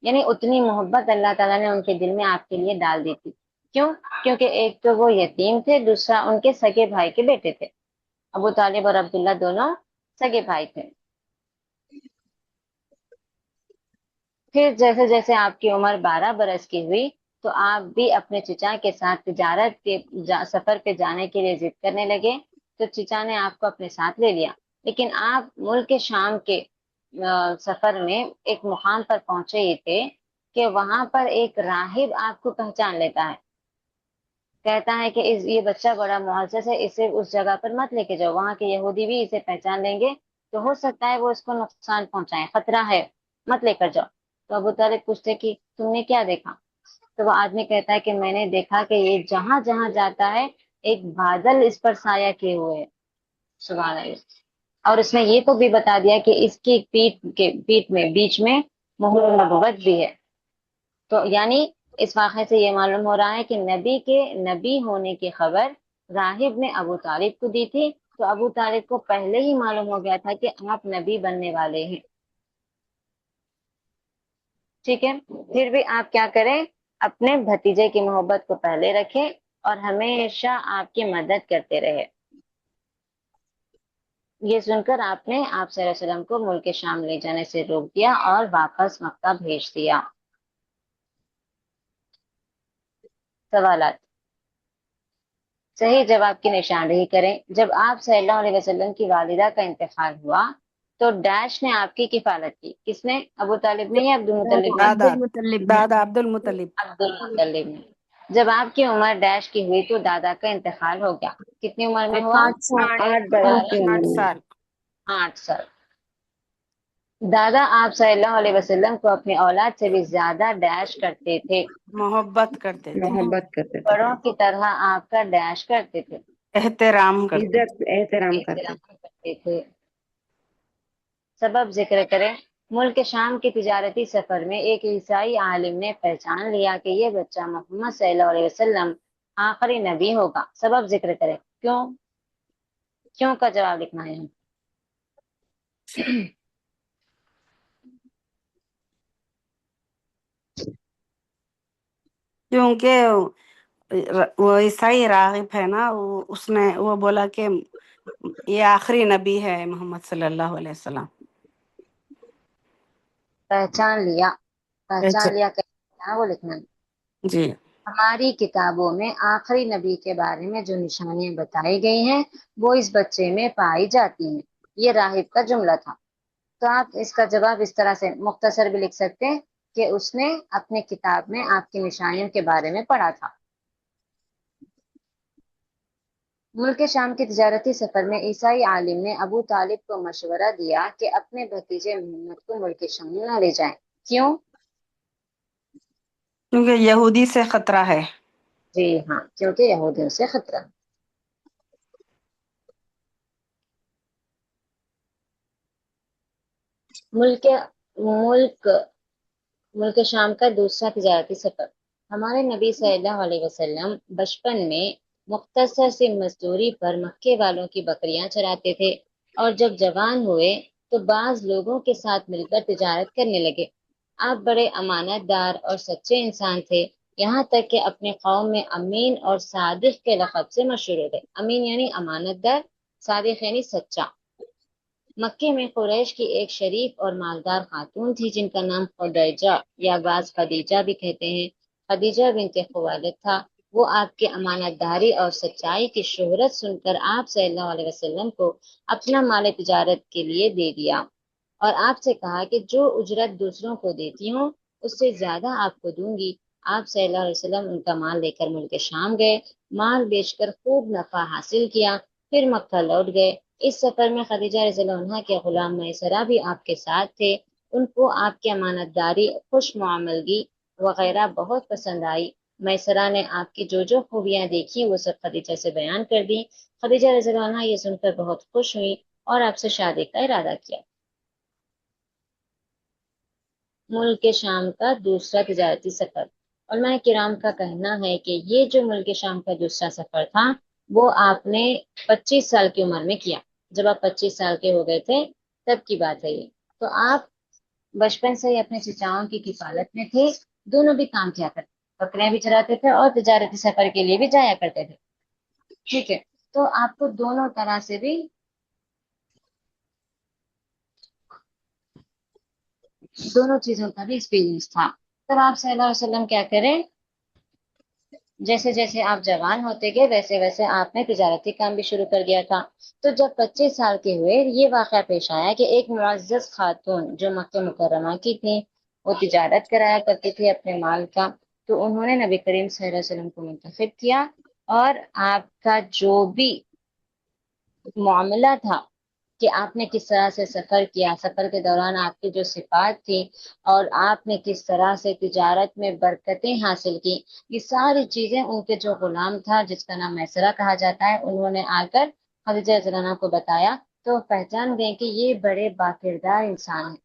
یعنی اتنی محبت اللہ تعالیٰ نے ان کے دل میں آپ کے لیے ڈال دی تھی. کیوں؟ کیونکہ ایک تو وہ یتیم تھے، دوسرا ان کے سگے بھائی کے بیٹے تھے. ابو طالب اور عبداللہ دونوں سگے بھائی تھے. پھر جیسے جیسے آپ کی عمر 12 برس کی ہوئی تو آپ بھی اپنے چچا کے ساتھ تجارت کے سفر پہ جانے کے لیے ضد کرنے لگے. تو چچا نے آپ کو اپنے ساتھ لے لیا. لیکن آپ ملک شام کے سفر میں ایک مقام پر پہنچے ہی تھے کہ وہاں پر ایک راہب آپ کو پہچان لیتا ہے. کہتا ہے کہ یہ بچہ بڑا معزز ہے، اسے اس جگہ پر مت لے کے جاؤ، وہاں کے یہودی بھی اسے پہچان لیں گے تو ہو سکتا ہے وہ اس کو نقصان پہنچائیں، خطرہ ہے، مت لے کر جاؤ. تو ابو طالب پوچھتے کہ تم نے کیا دیکھا؟ تو وہ آدمی کہتا ہے کہ میں نے دیکھا کہ یہ جہاں جہاں جاتا ہے ایک بادل اس پر سایہ کیے ہوئے ہے. سبحان اللہ. اور اس نے یہ تو بھی بتا دیا کہ اس کی پیٹھ میں بیچ میں مہر نبوت بھی ہے. تو یعنی اس واقعے سے یہ معلوم ہو رہا ہے کہ نبی کے نبی ہونے کی خبر راہب نے ابو طالب کو دی تھی. تو ابو طالب کو پہلے ہی معلوم ہو گیا تھا کہ آپ نبی بننے والے ہیں. ٹھیک ہے. پھر بھی آپ کیا کریں، اپنے بھتیجے کی محبت کو پہلے رکھیں اور ہمیشہ آپ کی مدد کرتے رہے. یہ سن کر آپ نے آپ صلی اللہ علیہ وسلم کو ملک شام لے جانے سے روک دیا اور واپس مکہ بھیج دیا. سوالات. صحیح جواب کی نشاندہی کریں. جب آپ صلی اللہ علیہ وسلم کی والدہ کا انتقال ہوا تو ڈیش نے آپ کی کفالت کی. کس نے؟ ابو طالب نے یا عبد المطلب نے؟ دادا عبد المطلب. عبد المطلب نے. جب آپ کی عمر ڈیش کی ہوئی تو دادا کا انتقال ہو گیا. کتنی عمر میں ہوا؟ 8 سال. 8 سال. دادا آپ صلی اللہ علیہ وسلم کو اپنی اولاد سے بھی زیادہ ڈیش کرتے تھے، محبت کرتے تھے، محبت کرتے تھے، بڑوں کی طرح آپ کا ڈیش کرتے تھے، احترام کرتے تھے. عزت احترام کرتے احترام کرتے تھے. سبب ذکر کریں. ملک شام کے تجارتی سفر میں ایک عیسائی عالم نے پہچان لیا کہ یہ بچہ محمد صلی اللہ علیہ وسلم آخری نبی ہوگا. سبب ذکر کریں. کیوں کا جواب لکھنا ہے. کیونکہ وہ عیسائی راغب ہے نا، اس نے وہ بولا کہ یہ آخری نبی ہے محمد صلی اللہ علیہ وسلم. پہچان لیا کہ وہ لکھنا ہے. جی ہماری کتابوں میں آخری نبی کے بارے میں جو نشانیاں بتائی گئی ہیں وہ اس بچے میں پائی جاتی ہیں. یہ راہب کا جملہ تھا. تو آپ اس کا جواب اس طرح سے مختصر بھی لکھ سکتے ہیں کہ اس نے اپنے کتاب میں آپ کی نشانیوں کے بارے میں پڑھا تھا. ملک شام کے تجارتی سفر میں عیسائی عالم نے ابو طالب کو مشورہ دیا کہ اپنے بھتیجے محمد کو ملک شام نہ لے جائیں. کیوں؟ کیونکہ یہودی سے خطرہ ہے. جی ہاں، کیونکہ یہودیوں سے خطرہ. ملک شام کا دوسرا تجارتی سفر. ہمارے نبی صلی اللہ علیہ وسلم بچپن میں مختصر سی مزدوری پر مکے والوں کی بکریاں چراتے تھے، اور جب جوان ہوئے تو بعض لوگوں کے ساتھ مل کر تجارت کرنے لگے. آپ بڑے امانت دار اور سچے انسان تھے، یہاں تک کہ اپنے قوم میں امین اور صادق کے لقب سے مشہور ہو گئے. امین یعنی امانت دار، صادق یعنی سچا. مکے میں قریش کی ایک شریف اور مالدار خاتون تھی جن کا نام خدیجہ یا بعض خدیجہ بھی کہتے ہیں. خدیجہ بنت خویلد تھا. وہ آپ کے امانت داری اور سچائی کی شہرت سن کر آپ صلی اللہ علیہ وسلم کو اپنا مال تجارت کے لیے دے دیا اور آپ سے کہا کہ جو اجرت دوسروں کو دیتی ہوں اس سے زیادہ آپ کو دوں گی. آپ صلی اللہ علیہ وسلم ان کا مال لے کر ملک شام گئے، مال بیچ کر خوب نفع حاصل کیا، پھر مکہ لوٹ گئے. اس سفر میں خدیجہ رضی اللہ عنہا کے غلام میسرہ بھی آپ کے ساتھ تھے. ان کو آپ کی امانت داری، خوش معاملگی وغیرہ بہت پسند آئی. میسرہ نے آپ کی جو خوبیاں دیکھی وہ سب خدیجہ سے بیان کر دی. خدیجہ رضی اللہ عنہا یہ سن کر بہت خوش ہوئی اور آپ سے شادی کا ارادہ کیا. ملک شام کا دوسرا تجارتی سفر. علماء کرام کا کہنا ہے کہ یہ جو ملک شام کا دوسرا سفر تھا وہ آپ نے 25 سال کی عمر میں کیا. جب آپ 25 سال کے ہو گئے تھے تب کی بات ہے یہ. تو آپ بچپن سے ہی اپنے چچاؤں کی کفالت میں تھے، دونوں بھی کام کیا کرتے، بکریاں بھی چراتے تھے اور تجارتی سفر کے لیے بھی جایا کرتے تھے. ٹھیک ہے، تو آپ کو دونوں طرح سے بھی دونوں چیزوں کا بھی ایکسپیرینس تھا. تب آپ صلی اللہ علیہ وسلم کیا کریں، جیسے جیسے آپ جوان ہوتے گئے ویسے ویسے آپ نے تجارتی کام بھی شروع کر دیا تھا. تو جب 25 سال کے ہوئے یہ واقعہ پیش آیا کہ ایک معزز خاتون جو مکہ مکرمہ کی تھی وہ تجارت کرایا کرتی تھی اپنے مال کا. تو انہوں نے نبی کریم صلی اللہ علیہ وسلم کو منتخب کیا اور آپ کا جو بھی معاملہ تھا کہ آپ نے کس طرح سے سفر کیا، سفر کے دوران آپ کی جو صفات تھی اور آپ نے کس طرح سے تجارت میں برکتیں حاصل کی، یہ ساری چیزیں ان کے جو غلام تھا جس کا نام میسرہ کہا جاتا ہے انہوں نے آ کر خدیجہ رضی اللہ عنہا کو بتایا. تو پہچان گئے کہ یہ بڑے باکردار انسان ہیں،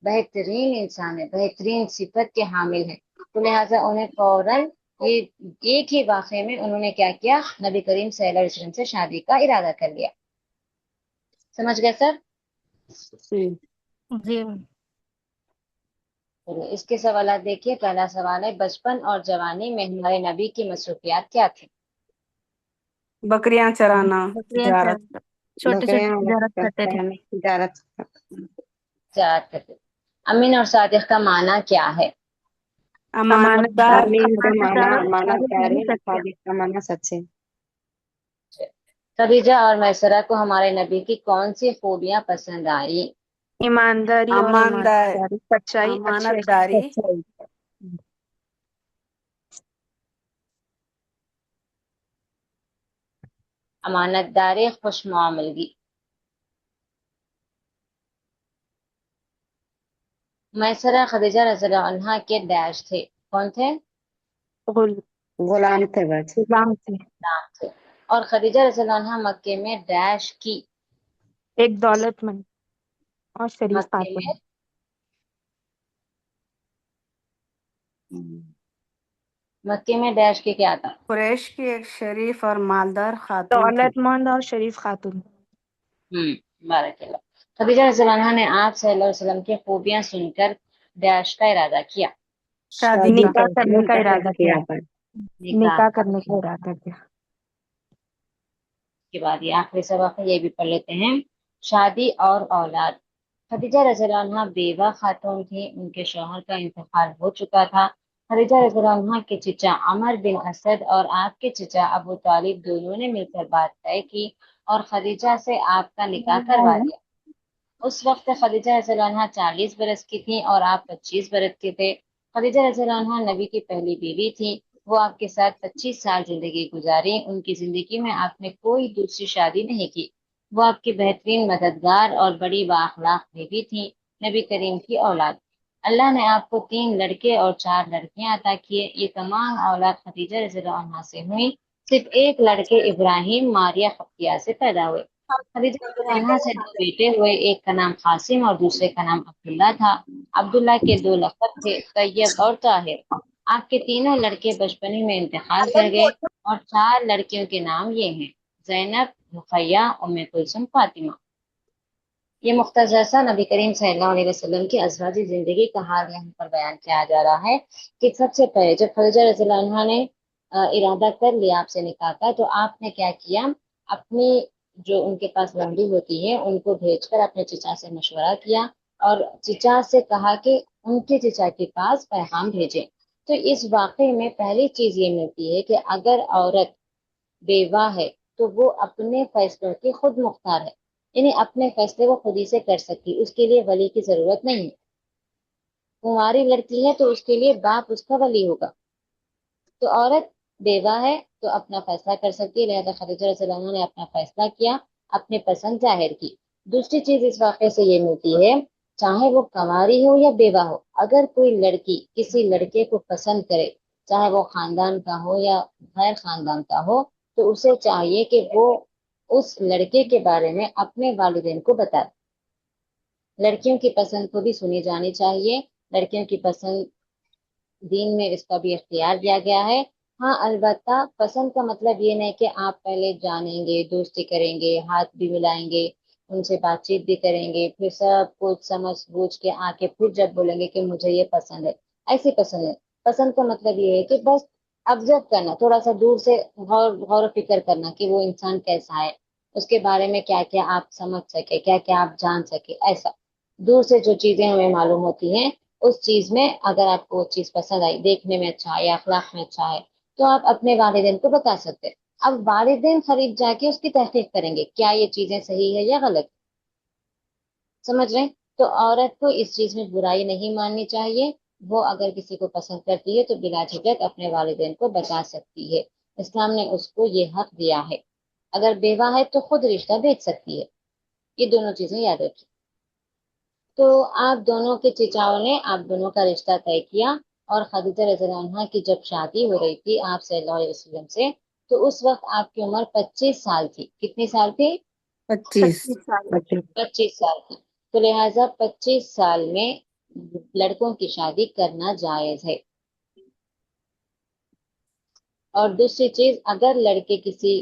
بہترین انسان ہے، بہترین صفت کے حامل ہیں. تو لہٰذا انہیں فوراً یہ ایک ہی واقعے میں انہوں نے کیا کیا، نبی کریم صلی اللہ علیہ وسلم سے شادی کا ارادہ کر لیا. سمجھ گئے سر؟ جی اس کے سوالات دیکھیے. پہلا سوال ہے بچپن اور جوانی میں ہمارے نبی کی مصروفیات کیا تھی؟ بکریاں چرانا، بکریاں تجارت. چھوٹی چھوٹی بکریاں تجارت کرتے تھے. تجارت. تجارت کرتے. امین اور صادق کا معنی کیا ہے؟ امانت دار. امین کا معنی دار، امانت صادق داری، یعنی سچا. صادق کا معنی سچے. خدیجہ اور میسرہ کو ہمارے نبی کی کون سی خوبیاں پسند آئی؟ ایمانداری اور اماندار، امانت داری، سچائی، اچھے امانت داری، امانت داری، خوش معاملگی. میسرہ خدیجہ رضی اللہ عنہا کے ڈیش تھے. کون تھے؟ غلام تھے بس. غلام تھے. نام تھے. اور خدیجہ رضی اللہ عنہا مکے میں ڈیش کی، ایک دولت مند اور شریف مکے خاتون. میں ڈیش کی کیا تھا؟ قریش کی ایک شریف اور مالدار خاتون تھی. دولت مند اور شریف خاتون. بارک اللہ. خدیجہ رضی اللہ عنہا نے آپ صلی اللہ علیہ وسلم کی خوبیاں سن کر ڈیش کا ارادہ کیا. شادی کا. نکاح کرنے کا ارادہ کیا. تھا. نکاح کرنے کا ارادہ کیا. کے بعد یہ آخری سبق ہے، یہ بھی پڑھ لیتے ہیں. شادی اور اولاد. خدیجہ رضی اللہ عنہا بیوہ خاتون تھی، ان کے شوہر کا انتقال ہو چکا تھا. خدیجہ رضی اللہ عنہا کے چچا عمر بن اسد اور آپ کے چچا ابو طالب دونوں نے مل کر بات طے کی اور خدیجہ سے آپ کا نکاح کروا دیا۔ اس وقت خدیجہ رضی اللہ عنہا 40 برس کی تھیں اور آپ 25 برس کے تھے۔ خدیجہ رضی اللہ عنہا نبی کی پہلی بیوی تھی، وہ آپ کے ساتھ 25 سال زندگی گزاری۔ ان کی زندگی میں آپ نے کوئی دوسری شادی نہیں کی، وہ آپ کی بہترین مددگار اور بڑی بااخلاق بیوی تھی، نبی کریم کی اولاد۔ اللہ نے آپ کو 3 لڑکے اور 4 لڑکیاں عطا کیے، یہ تمام اولاد خدیجہ رضی اللہ عنہا سے ہوئی، صرف ایک لڑکے ابراہیم ماریہ خفیہ سے پیدا ہوئے۔ خدیجہ رضی اللہ عنہا سے 2 بیٹے ہوئے، ایک کا نام قاسم اور دوسرے کا نام عبداللہ تھا۔ عبداللہ کے 2 لقب تھے، طیب اور طاہر۔ آپ کے تینوں لڑکے بچپن میں انتقال کر گئے اور 4 لڑکیوں کے نام یہ ہیں: زینب، رقیہ، ام کلثوم، فاطمہ۔ یہ مختصر سا نبی کریم صلی اللہ علیہ وسلم کی ازواجی زندگی کا حال یہاں پر بیان کیا جا رہا ہے کہ سب سے پہلے جب خدیجہ رضی اللہ عنہا نے ارادہ کر لیا آپ سے نکاح کا، تو آپ نے کیا کیا، اپنی جو ان کے پاس لمبی ہوتی ہے ان کو بھیج کر اپنے چچا سے مشورہ کیا اور چچا سے کہا کہ ان کے چچا کے پاس پیغام بھیجیں۔ تو اس واقعے میں پہلی چیز یہ ملتی ہے کہ اگر عورت بیوہ ہے تو وہ اپنے فیصلوں کی خود مختار ہے، یعنی اپنے فیصلے وہ خود ہی سے کر سکتی، اس کے لیے ولی کی ضرورت نہیں ہے۔ کنواری لڑکی ہے تو اس کے لیے باپ اس کا ولی ہوگا، تو عورت بیوہ ہے تو اپنا فیصلہ کر سکتی ہے، لہذا خدیجہ رضی اللہ عنہ نے اپنا فیصلہ کیا، اپنے پسند ظاہر کی۔ دوسری چیز اس واقعے سے یہ ملتی ہے، چاہے وہ کنواری ہو یا بیوہ ہو، اگر کوئی لڑکی کسی لڑکے کو پسند کرے، چاہے وہ خاندان کا ہو یا غیر خاندان کا ہو، تو اسے چاہیے کہ وہ اس لڑکے کے بارے میں اپنے والدین کو بتائے۔ لڑکیوں کی پسند کو بھی سنی جانی چاہیے، لڑکیوں کی پسند دین میں اس کا بھی اختیار دیا گیا ہے۔ ہاں البتہ پسند کا مطلب یہ نہیں کہ آپ پہلے جانیں گے، دوستی کریں گے، ہاتھ بھی ملائیں گے، ان سے بات چیت بھی کریں گے، پھر سب کچھ سمجھ بوجھ کے آ کے پھر جب بولیں گے کہ مجھے یہ پسند ہے، ایسی پسند ہے۔ پسند کا مطلب یہ ہے کہ بس آبزرو کرنا، تھوڑا سا دور سے غور و فکر کرنا کہ وہ انسان کیسا ہے، اس کے بارے میں کیا کیا آپ سمجھ سکے، کیا کیا آپ جان سکے، ایسا دور سے جو چیزیں ہمیں معلوم ہوتی ہیں اس چیز میں اگر آپ کو وہ چیز پسند آئی، دیکھنے میں اچھا ہے یا اخلاق میں اچھا ہے، تو آپ اپنے والدین کو بتا سکتے۔ اب والدین خرید جا کے اس کی تحقیق کریں گے کیا یہ چیزیں صحیح ہے یا غلط، سمجھ رہے ہیں؟ تو عورت کو اس چیز میں برائی نہیں ماننی چاہیے، وہ اگر کسی کو پسند کرتی ہے تو بلا جھجک اپنے والدین کو بتا سکتی ہے، اسلام نے اس کو یہ حق دیا ہے۔ اگر بیوہ ہے تو خود رشتہ بھیج سکتی ہے، یہ دونوں چیزیں یاد رکھیں۔ تو آپ دونوں کے چچاؤں نے آپ دونوں کا رشتہ طے کیا، اور خدیجہ رضی اللہ عنہا کی جب شادی ہو رہی تھی آپ صلی اللہ علیہ وسلم سے، تو اس وقت آپ کی عمر 25 سال تھی۔ کتنی سال تھی؟ 25 25 سال 25 سال تھی، تو لہٰذا 25 سال میں لڑکوں کی شادی کرنا جائز ہے۔ اور دوسری چیز، اگر لڑکے کسی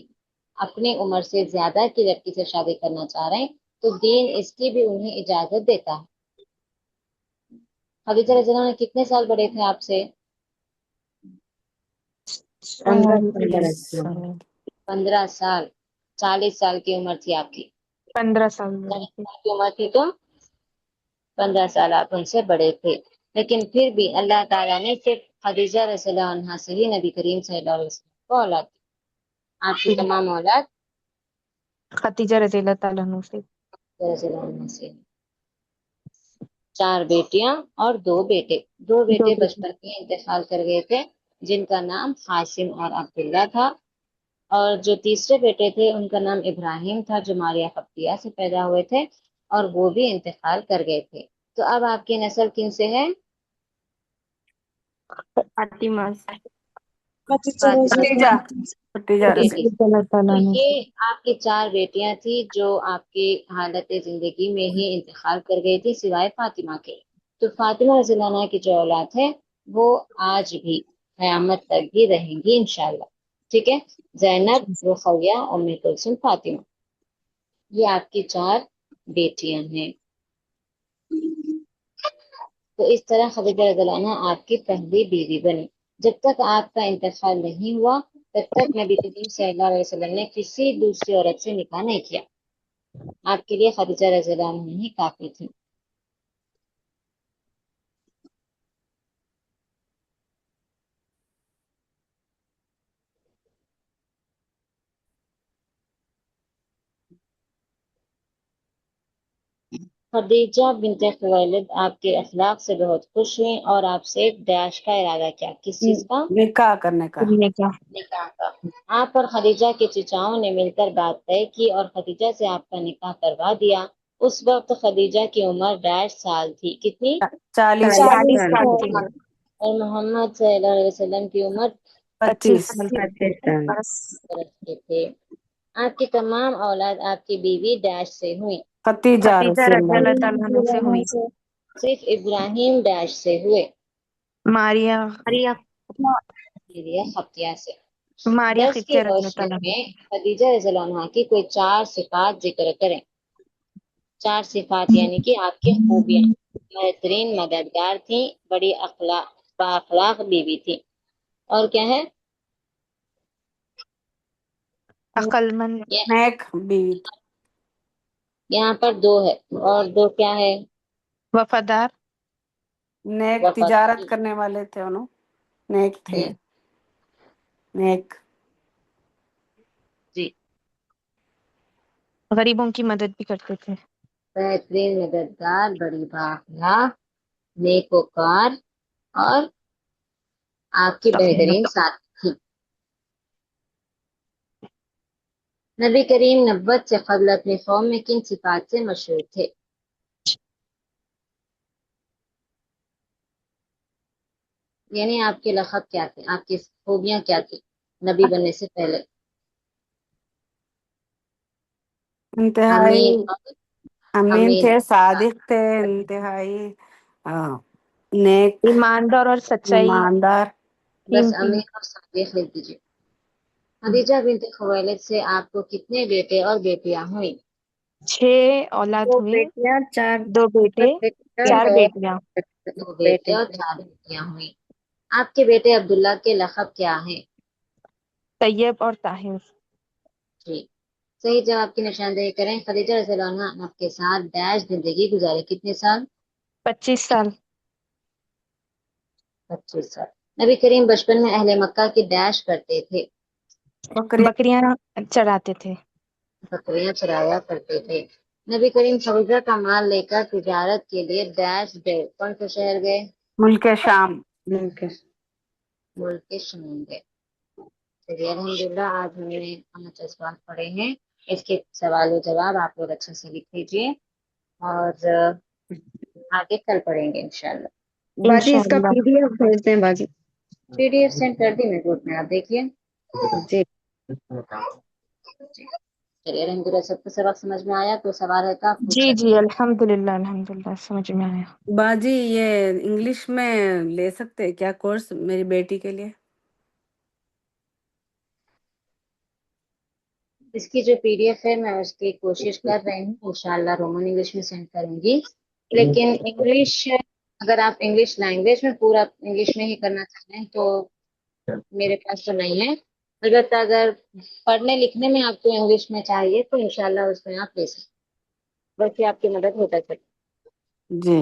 اپنی عمر سے زیادہ کی لڑکی سے شادی کرنا چاہ رہے ہیں تو دین اس کی بھی انہیں اجازت دیتا ہے۔ خدیجہ رضی اللہ عنہ کتنے سال بڑے تھے آپ سے؟ 15 سال 40 بڑے تھے۔ سال 15 سال، 40 سال کی عمر تھی آپ کی، 15 سال 40 سال کی عمر تھی تو 15 سال آپ ان سے بڑے تھے، لیکن پھر بھی اللہ تعالیٰ نے صرف خدیجہ رضی اللہ عنہا سے ہی نبی کریم صلی اللہ علیہ وسلم کو اولاد دی۔ آپ کی تمام اولاد خدیجہ رضی اللہ تعالیٰ عنہ سے رضی اللہ عنہ سے، 4 بیٹیاں اور 2 بیٹے۔ 2 دو بیٹے بیٹے بچپن میں انتقال کر گئے تھے جن کا نام قاسم اور عبداللہ تھا، اور جو تیسرے بیٹے تھے ان کا نام ابراہیم تھا جو ماریہ خفیہ سے پیدا ہوئے تھے، اور وہ بھی انتقال کر گئے تھے۔ تو اب آپ کی نسل کن سے ہے؟ فاطمہ بھتیجا بھتیجا بیٹی۔ اللہ تو تعالیٰ عنہ یہ آپ کی 4 بیٹیاں تھیں جو آپ کی حالت زندگی میں ہی انتقال کر گئی تھی سوائے فاطمہ کے۔ تو فاطمہ رضی اللہ عنہا کی جو اولاد ہے وہ آج بھی قیامت تک بھی رہیں گی انشاءاللہ، ٹھیک ہے؟ زینب، رقیہ، ام کلثوم، فاطمہ، یہ آپ کی 4 بیٹیاں ہیں۔ تو اس طرح خدیجہ رضی اللہ عنہا آپ کی پہلی بیوی بنی۔ جب تک آپ کا انتقال نہیں ہوا تب تک نبی کریم صلی اللہ علیہ وسلم نے کسی دوسری عورت سے نکاح نہیں کیا، آپ کے لیے خدیجہ رضی اللہ عنہا ہی کافی تھی۔ خدیجہ بنت خویلد آپ کے اخلاق سے بہت خوش ہوئیں اور آپ سے ڈیش کا ارادہ کیا، کس چیز کا؟ نکاح کرنے کا۔ کرنے کا۔ نکاح کا۔ آپ اور خدیجہ کے چچاؤں نے مل کر بات طے کی اور خدیجہ سے آپ کا نکاح کروا دیا۔ اس وقت خدیجہ کی عمر ڈیش سال تھی، کتنی؟ 40 40 40 سال سال کی، کی، اور محمد صلی اللہ علیہ وسلم کی عمر 25 25 سال کی۔ 25 سال۔ بس برس کے تھے۔ آپ کی تمام اولاد آپ کی بیوی ڈیش سے ہوئی، ختیجہ خدیجہ رضی رضی اللہ اللہ تعالیٰ عنہ سے ہوئی۔ صرف ابراہیم ڈیش سے ہوئے، ماریا میریا خطیہ سے۔ ماریا درس کی خدیجہ رضی اللہ روشنی تعالیٰ میں عنہ۔ خدیجہ رضی اللہ عنہا کی کوئی 4 صفات ذکر کریں۔ 4 صفات یعنی کہ آپ کی خوبیاں۔ بہترین مددگار تھیں، بڑی بااخلاق بیوی تھی، اور کیا ہے؟ عقل مند، نیک بیوی، یہاں پر 2 ہے، اور 2 کیا ہے؟ وفادار، نیک تجارت کرنے والے تھے انہوں، نیک تھے، نیک۔ جی، غریبوں کی مدد بھی کرتے تھے۔ بہترین مددگار، بڑی بااخلاق، نیکوکار، اور آپ کی بہترین ساتھی تھی۔ نبی کریم نبوت سے قبل اپنی قوم میں کن صفات سے مشہور تھے؟ یعنی آپ کے لقب کیا تھے، آپ کی خوبیاں کیا تھی نبی بننے سے پہلے؟ انتہائی امین امین تھے، صادق تھے، انتہائی نیک، ایماندار اور سچائی، ایماندار۔ بس قیمتی۔ امین اور صادق لکھ دیجیے۔ خدیجہ بنت خویلد سے آپ کو کتنے بیٹے اور بیٹیاں ہوئیں؟ 6 اولاد 2 ہوئی، بیٹیاں، 4 2 بیٹے، 4 اور بیٹیاں۔ 2 بیٹے اور 4 بیٹیاں ہوئیں۔ آپ کے بیٹے عبداللہ کے لقب کیا ہیں؟ طیب اور طاہر۔ جی، صحیح جواب کی نشاندہی کریں۔ خدیجہ رضی اللہ عنہا آپ کے ساتھ ڈیش زندگی گزارے، کتنے سال؟ 25 سال۔ 25 سال۔ نبی کریم بچپن میں اہل مکہ کی ڈیش کرتے تھے؟ بکریاں چراتے تھے۔ بکریاں چرایا کرتے تھے۔ نبی کریم خدیجہ کا مال لے کر تجارت کے لیے ڈیش گئے، کون سے شہر گئے؟ ملک شام۔ ملک کے شام گئے۔ چلیے الحمدللہ آج ہم نے 5 سوال پڑھے ہیں، اس کے سوال و جواب آپ لوگ اچھے سے لکھ لیجیے، اور آگے کل پڑھیں گے انشاءاللہ۔ باجی اس کا انشاءاللہ۔ PDF بھیج دیں باجی۔ PDF سینڈ کر دی میں گروپ میں، آپ دیکھیے۔ جی، چلیے الحمدللہ سب کو سبق سمجھ میں آیا، تو سوال ہے تو آپ پوچھ جی سکتے جی الحمدللہ الحمدللہ سمجھ میں آیا۔ باجی یہ انگلش میں لے سکتے ہیں کیا کورس میری بیٹی کے لیے؟ اس کی جو PDF ہے میں اس کی کوشش کر رہی ہوں، انشاءاللہ رومن انگلش میں سینڈ کروں گی، لیکن انگلش اگر آپ انگلش لینگویج میں پورا انگلش میں ہی کرنا چاہیں تو میرے پاس تو نہیں ہے، البتہ اگر پڑھنے لکھنے میں آپ کو انگلش میں چاہیے تو انشاءاللہ اس میں آپ لے سکتے، بس یہ آپ کی مدد ہوتا چلے۔ جی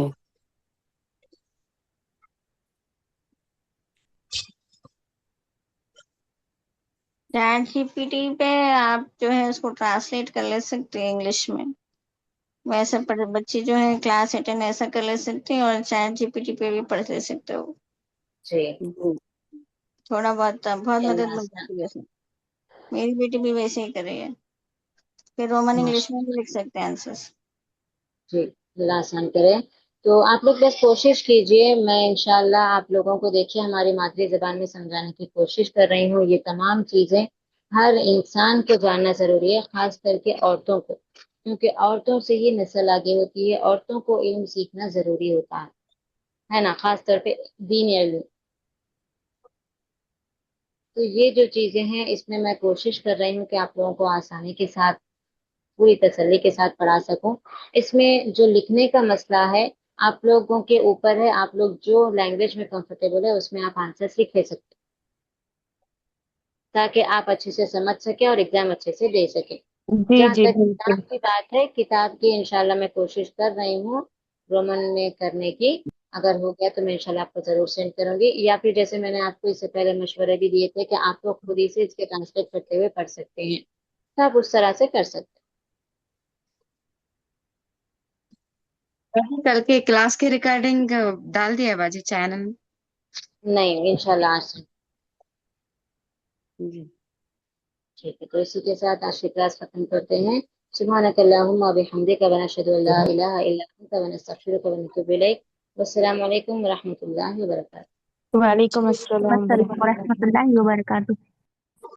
چیٹ جی پی ٹی پہ آپ جو ہے اس کو ٹرانسلیٹ کر لے سکتے ہیں انگلش میں، ویسے بچے جو ہے کلاس اٹینڈ ایسا کر لے سکتے ہیں، اور چیٹ جی پی ٹی پہ بھی پڑھ لے سکتے ہو، جی تھوڑا بہت بہت مدد اللہ مل آسان، جاتی ہے اس میں۔ میری بیٹی بھی ویسے ہی کر رہی ہے، پھر رومن انگلش میں بھی لکھ سکتے ہیں آنسرس۔ جی اللہ آسان کرے۔ تو آپ لوگ بس کوشش کیجئے، میں انشاءاللہ آپ لوگوں کو دیکھیے ہماری مادری زبان میں سمجھانے کی کوشش کر رہی ہوں۔ یہ تمام چیزیں ہر انسان کو جاننا ضروری ہے، خاص کر کے عورتوں کو، کیونکہ عورتوں سے ہی نسل آگے ہوتی ہے، عورتوں کو علم سیکھنا ضروری ہوتا ہے نا، خاص طور پہ دینی علم۔ تو یہ جو چیزیں ہیں اس میں میں کوشش کر رہی ہوں کہ آپ لوگوں کو آسانی کے ساتھ پوری تسلی کے ساتھ پڑھا سکوں۔ اس میں جو لکھنے کا مسئلہ ہے آپ لوگوں کے اوپر ہے، آپ لوگ جو لینگویج میں کمفرٹیبل ہے اس میں آپ آنسرس لکھ لے سکتے تاکہ آپ اچھے سے سمجھ سکیں اور ایگزام اچھے سے دے سکیں۔ جی جہاں جی تک بالکل۔ کتاب کی بات ہے، کتاب کی انشاءاللہ میں کوشش کر رہی ہوں رومن میں کرنے کی، اگر ہو گیا تو میں انشاءاللہ آپ کو ضرور سینڈ کروں گی، یا پھر جیسے میں نے آپ کو اس سے پہلے مشورے بھی دیے تھے کہ آپ لوگ خود ہی سے اس کے ٹرانسلیٹ کرتے ہوئے پڑھ سکتے ہیں، تو آپ اس طرح سے کر سکتے ہیں۔ کل کے کلاس کی ریکارڈنگ ڈال دیا باجی چینل نہیں انشاءاللہ آج سے جی ٹھیک ہے، تو اسی کے ساتھ آج کی کلاس ختم کرتے ہیں. سبحانک اللہم وبحمدک ونشہد ان لا الہ الا انت ونستغفرک ونتوب الیک. والسلام علیکم ورحمۃ اللہ وبرکاتہ. وعلیکم السلام السلام ورحمۃ اللہ وبرکاتہ.